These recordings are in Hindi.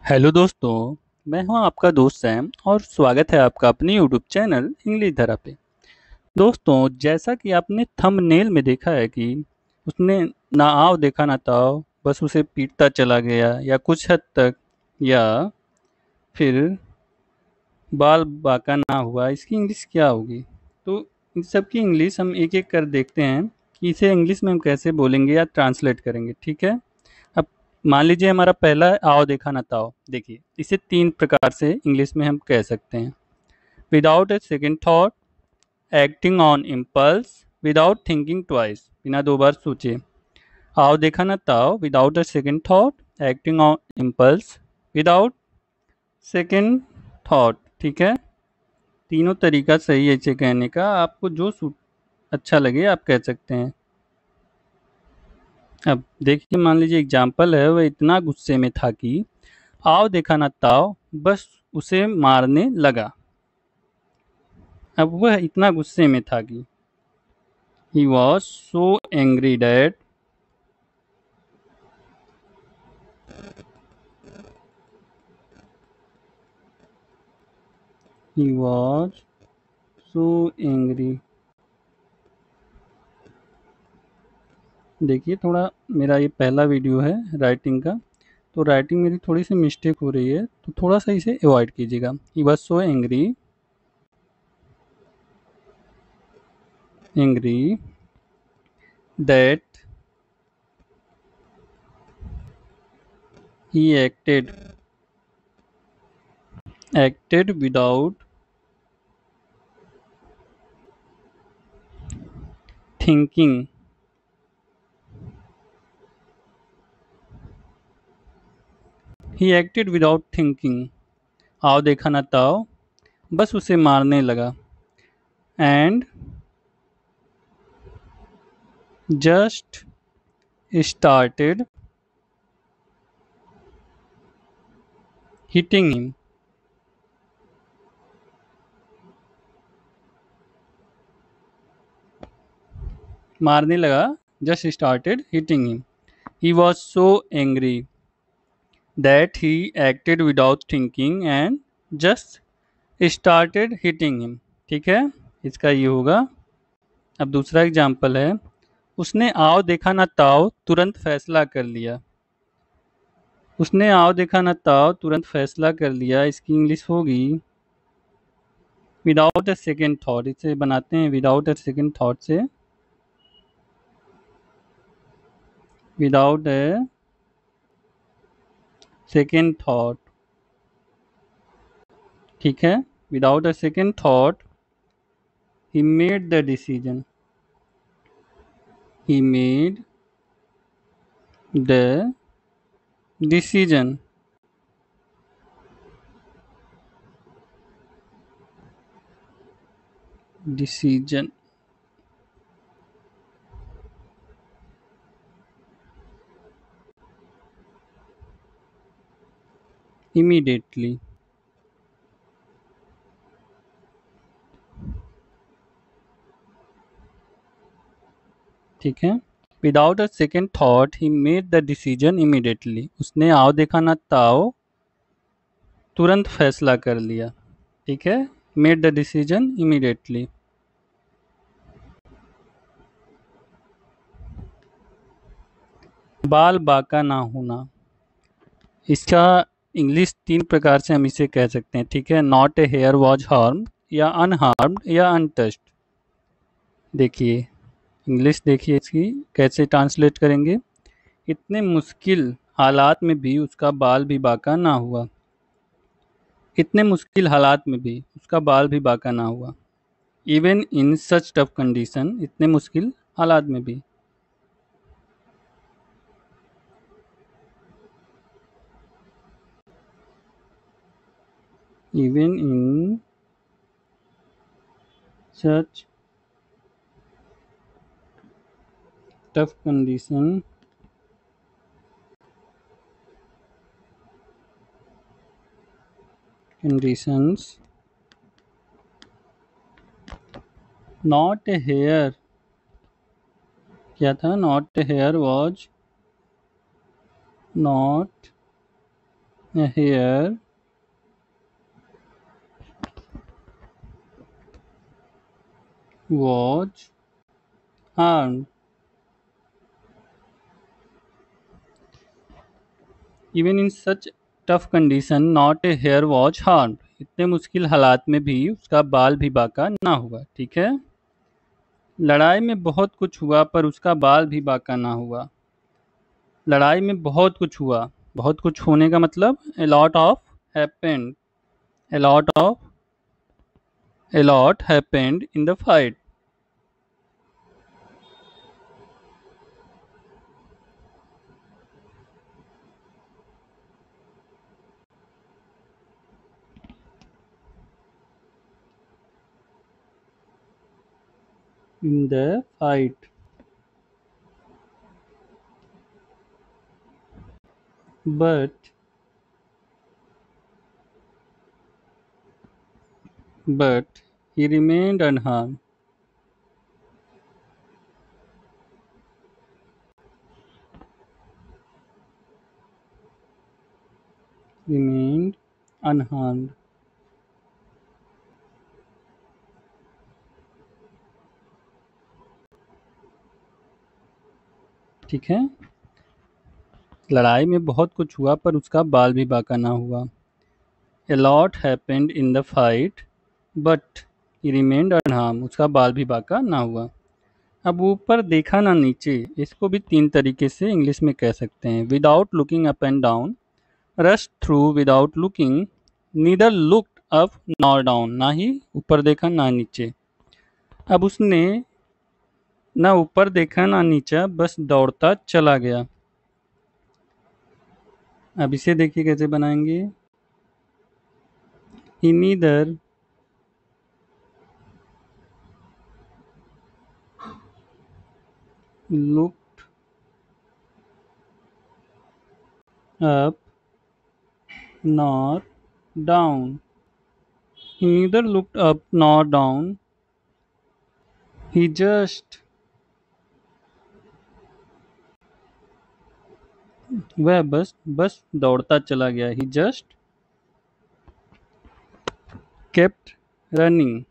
हेलो दोस्तों। मैं हूं आपका दोस्त सैम और स्वागत है आपका अपने यूट्यूब चैनल इंग्लिश धरा पे। दोस्तों, जैसा कि आपने थंबनेल में देखा है कि उसने ना आव देखा ना ताव, बस उसे पीटता चला गया या कुछ हद तक, या फिर बाल बाका ना हुआ, इसकी इंग्लिश क्या होगी? तो इन सब की इंग्लिश हम एक एक कर देखते हैं कि इसे इंग्लिश में हम कैसे बोलेंगे या ट्रांसलेट करेंगे। ठीक है। अब मान लीजिए हमारा पहला है आओ देखा ना ताओ। देखिए, इसे तीन प्रकार से इंग्लिश में हम कह सकते हैं: without a second thought, acting on impulse, without thinking twice, बिना दो बार सोचे। आओ देखा ना ताओ without a second thought, acting on impulse, without second thought. ठीक है। तीनों तरीका सही है इसे कहने का, आपको जो सूट अच्छा लगे आप कह सकते हैं। अब देखिए, मान लीजिए एग्जाम्पल है, वह इतना गुस्से में था कि आओ देखा ना ताओ बस उसे मारने लगा। अब वह इतना गुस्से में था कि ही was so angry that he was so angry. देखिए, थोड़ा मेरा ये पहला वीडियो है राइटिंग का, तो राइटिंग मेरी थोड़ी सी मिस्टेक हो रही है, तो थोड़ा सा इसे अवॉइड कीजिएगा। He was so angry, angry that he acted without thinking. He acted without thinking. आओ देखा ना ताओ बस उसे मारने लगा। And just started hitting him. मारने लगा, just started hitting him. He was so angry that he acted without thinking and just started hitting him. ठीक है, इसका ये होगा। अब दूसरा एग्जाम्पल है, उसने आओ देखा ना ताओ तुरंत फैसला कर लिया। उसने आओ देखा ना ताओ तुरंत फैसला कर लिया, इसकी इंग्लिश होगी विदाउट ए सेकेंड थॉट। इसे बनाते हैं विदाउट ए सेकेंड थॉट से, विदाउट ए सेकेंड थॉट। ठीक है। Without a second thought he made the decision, he made the decision, decision। immediately। ठीक है। Without a second thought he made the decision immediately. उसने आओ देखा ना ताओ तुरंत फैसला कर लिया। ठीक है। Made the decision immediately. बाल बाका ना होना, इसका इंग्लिश तीन प्रकार से हम इसे कह सकते हैं। ठीक है। Not a hair was harm, या अनहार्म्ड, या अनटच्ड। देखिए, इंग्लिश देखिए इसकी कैसे ट्रांसलेट करेंगे। इतने मुश्किल हालात में भी उसका बाल भी बाका ना हुआ। इतने मुश्किल हालात में भी उसका बाल भी बाका ना हुआ। Even in such tough condition, इतने मुश्किल हालात में भी। Even in such tough conditions not a hair, क्या था? Not a hair was not A hair was harmed. Even in such tough condition, not a hair was harmed. इतने मुश्किल हालात में भी उसका बाल भी बांका ना हुआ। ठीक है। लड़ाई में बहुत कुछ हुआ पर उसका बाल भी बांका ना हुआ। लड़ाई में बहुत कुछ हुआ। बहुत कुछ होने का मतलब a lot of happened. A lot of a lot happened in the fight. In the fight. But but he remained unharmed. Remained unharmed. ठीक है। लड़ाई में बहुत कुछ हुआ पर उसका बाल भी बांका ना हुआ। A lot happened in the fight, but he remained unharmed. उसका बाल भी बांका ना हुआ। अब ऊपर देखा ना नीचे, इसको भी तीन तरीके से इंग्लिश में कह सकते हैं। Without looking up and down, rush through without looking, neither looked up nor down, ना ही ऊपर देखा ना नीचे। अब उसने ना ऊपर देखा ना नीचा, बस दौड़ता चला गया। अब इसे देखिए कैसे बनाएंगे। ही neither looked up nor down. He neither looked up nor down. He just वह बस बस दौड़ता चला गया। He just kept running.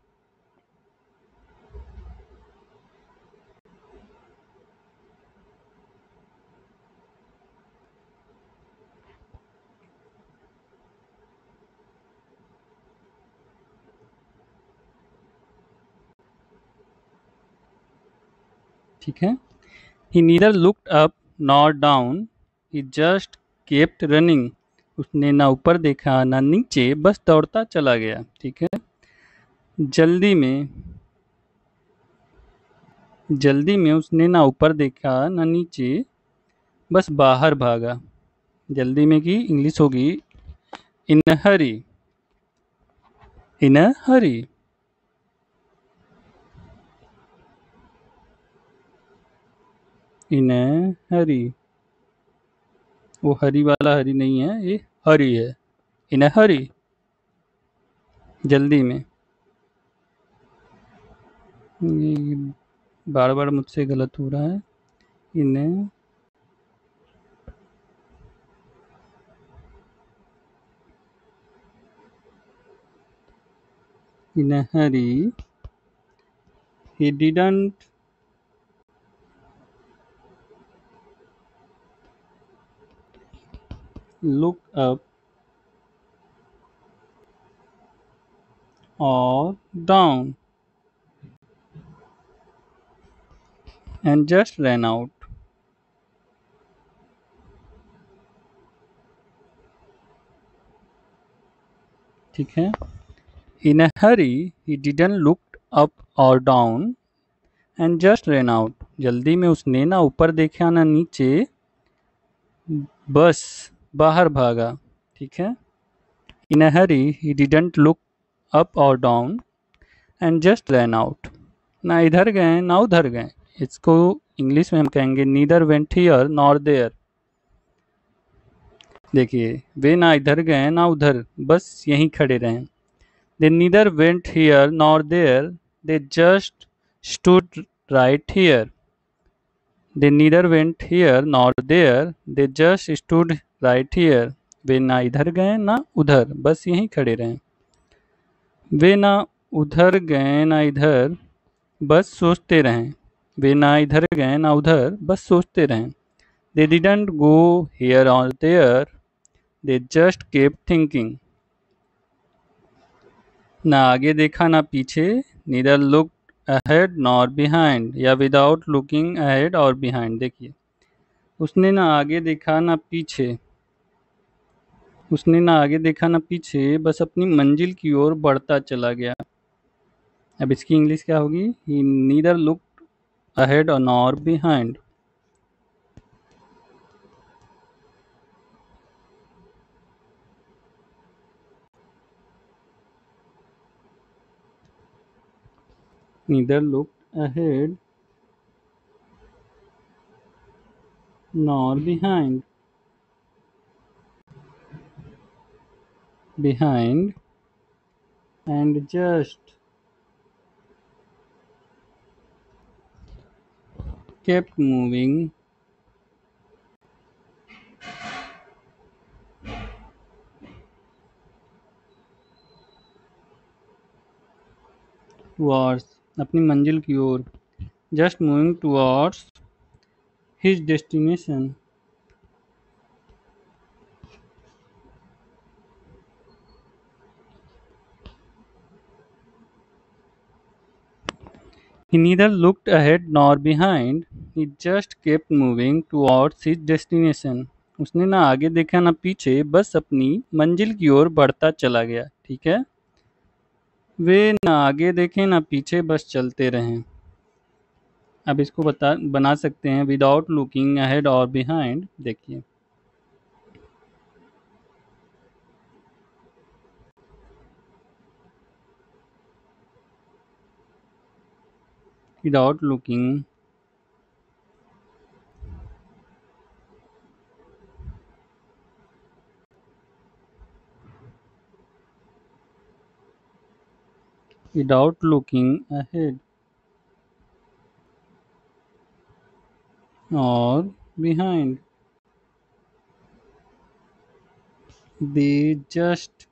ठीक है। He neither looked up nor down. He just kept running. उसने ना ऊपर देखा ना नीचे, बस दौड़ता चला गया। ठीक है। जल्दी में जल्दी में उसने ना ऊपर देखा ना नीचे, बस बाहर भागा। जल्दी में की इंग्लिश होगी इन अ हरी। इन अ हरी। इन अ हरी। वो हरी वाला हरी नहीं है, ये हरी है। इन अ हरी, जल्दी में। ये बार बार मुझसे गलत हो रहा है। इन इन अ हरी he didn't look up or down and just ran out. ठीक है। In a hurry, he didn't look up or down and just ran out. जल्दी में उसने ना ऊपर देखा ना नीचे, बस बाहर भागा। ठीक है। In a hurry, he didn't look up or down and just ran out. ना इधर गए ना उधर गए। इसको इंग्लिश में हम कहेंगे neither went here nor there. देखिए, वे ना इधर गए ना उधर, बस यहीं खड़े रहे। They neither went here nor there, they just stood right here. They neither went here nor there, they just stood right here. वे ना इधर गए ना उधर, बस यहीं खड़े रहें। वे ना उधर गए ना इधर, बस सोचते रहें। वे ना इधर गए ना उधर, बस सोचते रहें। They didn't go here or there, they just kept thinking. ना आगे देखा ना पीछे, neither looked ahead nor behind, या without looking ahead or behind। देखिए, उसने ना आगे देखा ना पीछे, उसने ना आगे देखा ना पीछे, बस अपनी मंजिल की ओर बढ़ता चला गया। अब इसकी इंग्लिश क्या होगी? He neither looked ahead nor behind। Neither looked ahead nor behind। Behind and just kept moving towards, अपनी मंजिल की ओर, just moving towards his destination। He neither looked ahead nor behind, he just kept moving towards his destination। उसने ना आगे देखा ना पीछे, बस अपनी मंजिल की ओर बढ़ता चला गया। ठीक है, वे ना आगे देखें ना पीछे, बस चलते रहें। अब इसको बना सकते हैं विदाउट लुकिंग अहेड और बिहाइंड। देखिए, without looking without looking ahead or behind, they just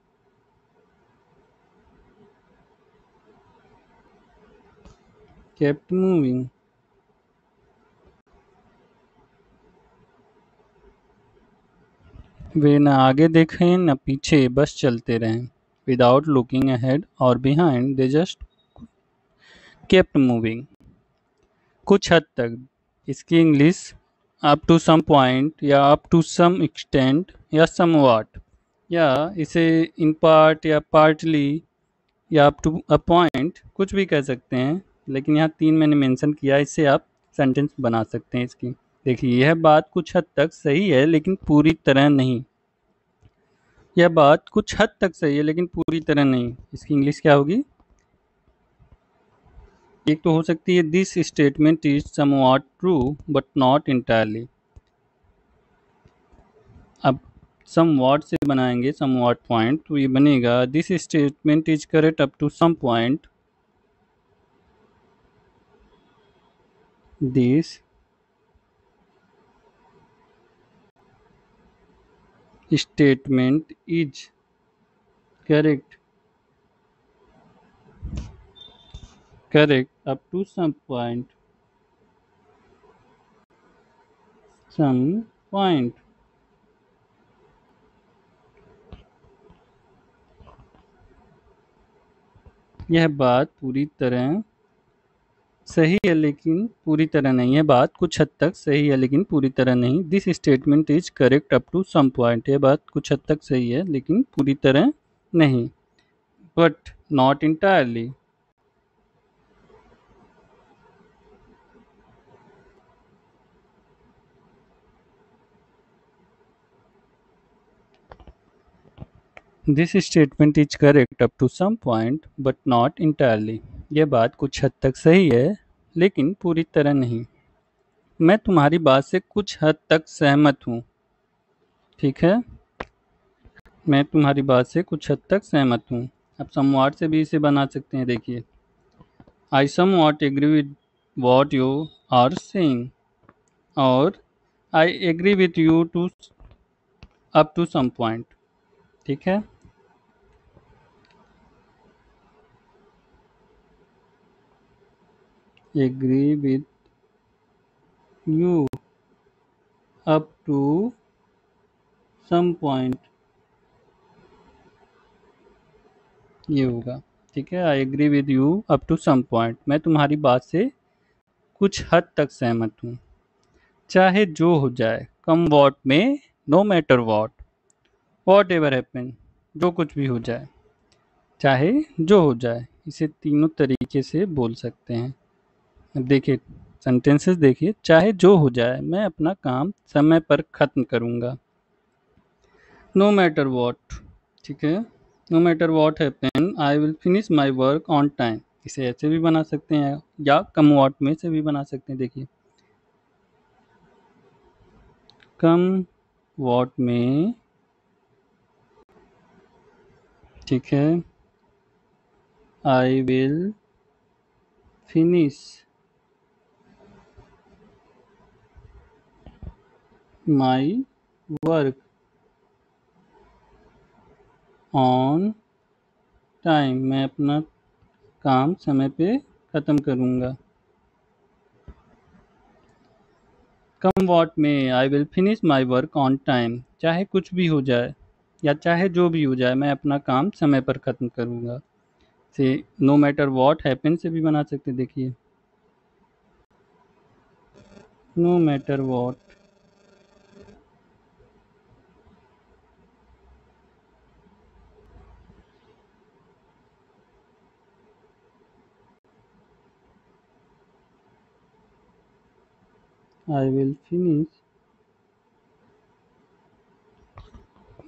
kept moving। वे न आगे देखें न पीछे, बस चलते रहें। विदाउट लुकिंग अहेड और behind, they just kept moving. कुछ हद तक, इसकी English up to some point या अप टू सम एक्सटेंट या सम वाट, या इसे इन पार्ट या पार्टली या अप टू अ पॉइंट, कुछ भी कह सकते हैं। लेकिन यहाँ 3 मैंने मेंशन किया, इससे आप सेंटेंस बना सकते हैं इसकी। देखिए, यह बात कुछ हद तक सही है लेकिन पूरी तरह नहीं। यह बात कुछ हद तक सही है लेकिन पूरी तरह नहीं। इसकी इंग्लिश क्या होगी? एक तो हो सकती है this statement is somewhat true but not entirely. अब समवॉट से बनाएंगे समवॉट पॉइंट, तो ये बनेगा this statement is correct up to some point, this statement is correct up to some point, some point. यह बात पूरी तरह सही है लेकिन पूरी तरह नहीं है। बात कुछ हद तक सही है लेकिन पूरी तरह नहीं। This statement is correct up to some point, यह बात कुछ हद तक सही है लेकिन पूरी तरह नहीं। But not entirely, this statement is correct up to some point but not entirely, यह बात कुछ हद तक सही है लेकिन पूरी तरह नहीं। मैं तुम्हारी बात से कुछ हद तक सहमत हूँ। ठीक है, मैं तुम्हारी बात से कुछ हद तक सहमत हूँ। अब समवॉट से भी इसे बना सकते हैं। देखिए, I somewhat agree with what you are saying, और I agree with you too up to some point. ठीक है, agree with you up to some point, ये होगा। ठीक है, I agree with you up to some point, मैं तुम्हारी बात से कुछ हद तक सहमत हूँ, चाहे जो हो जाए। कम वॉट में, no matter what, whatever happen, जो कुछ भी हो जाए, चाहे जो हो जाए, इसे तीनों तरीके से बोल सकते हैं। अब देखिए सेंटेंसेस, देखिए, चाहे जो हो जाए मैं अपना काम समय पर ख़त्म करूँगा। नो मैटर वॉट, ठीक है, no matter what happen I will finish my work on time, इसे ऐसे भी बना सकते हैं या कम वॉट में से भी बना सकते हैं। देखिए कम वॉट में, ठीक है, आई will finish my work on time, मैं अपना काम समय पे ख़त्म करूँगा। कम वॉट में आई will finish my work on time, चाहे कुछ भी हो जाए या चाहे जो भी हो जाए मैं अपना काम समय पर ख़त्म करूँगा। से नो मैटर वॉट हैपन से भी बना सकते, देखिए no matter what I will finish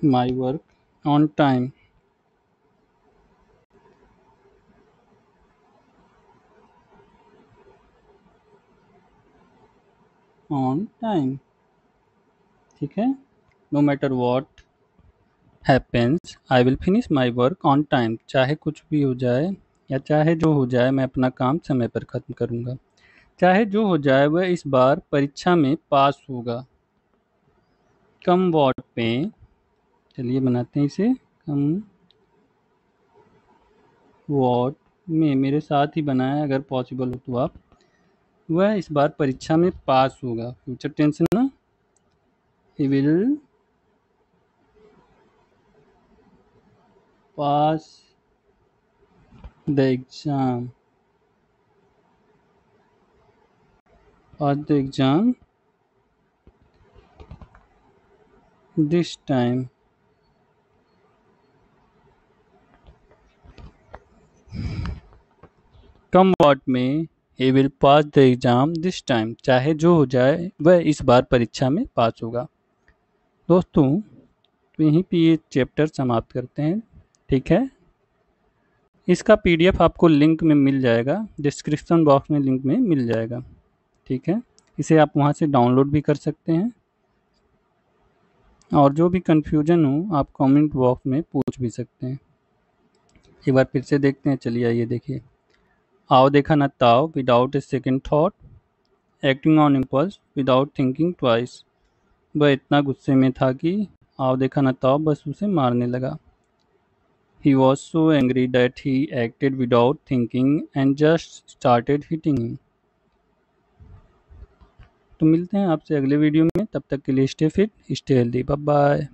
my work on time, on time. ठीक है, no matter what happens I will finish my work on time, चाहे कुछ भी हो जाए या चाहे जो हो जाए मैं अपना काम समय पर ख़त्म करूँगा। चाहे जो हो जाए वह इस बार परीक्षा में पास होगा। कम वॉट में, चलिए बनाते हैं इसे, कम वॉट में, मेरे साथ ही बनाए अगर पॉसिबल हो तो आप, वह इस बार परीक्षा में पास होगा, फ्यूचर टेंस ना, he will pass the exam, pass the exam this time. Come what may he will pass the exam this time, चाहे जो हो जाए वह इस बार परीक्षा में पास होगा। दोस्तों, तो यहीं पे ये चैप्टर समाप्त करते हैं। ठीक है, इसका पीडीएफ आपको लिंक में मिल जाएगा, डिस्क्रिप्शन बॉक्स में लिंक में मिल जाएगा। ठीक है, इसे आप वहाँ से डाउनलोड भी कर सकते हैं और जो भी कन्फ्यूजन हो आप कमेंट बॉक्स में पूछ भी सकते हैं। एक बार फिर से देखते हैं, चलिए आइए देखिए। आओ देखा न ताओ without a second thought, acting on impulse without thinking twice, वह इतना गुस्से में था कि आओ देखा न ताओ बस उसे मारने लगा। He was so angry that he acted without thinking and just started hitting him. तो मिलते हैं आपसे अगले वीडियो में, तब तक के लिए stay fit, stay healthy, bye bye.